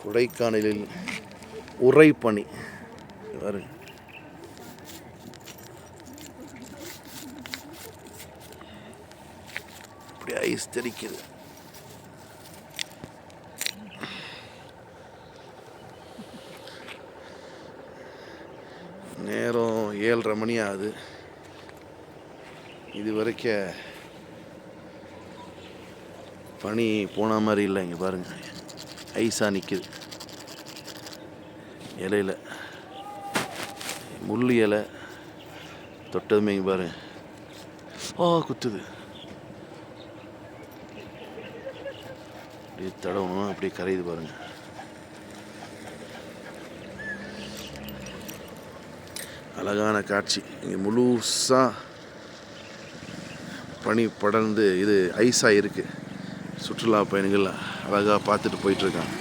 கொடைக்கானலில் உறைபனி பாருங்க. இப்படி ஐஸ் தெரிக்குது. நேரம் 7:30 மணி ஆகுது. இது வரைக்கும் பனி போன மாதிரி இல்லை. இங்கே பாருங்கள், ஐஸாக நிற்கிது. இலையில் முள் இலை தொட்டதுமே இங்கே பாருங்க, குத்துது. அப்படியே தடவணும், அப்படியே கரையுது பாருங்க. அழகான காட்சி. இங்கே முழுசாக பனி படர்ந்து இது ஐஸாக இருக்குது. சுற்றுலா பயணிகள் அழகாக பார்த்துட்டு போயிட்டுருக்காங்க.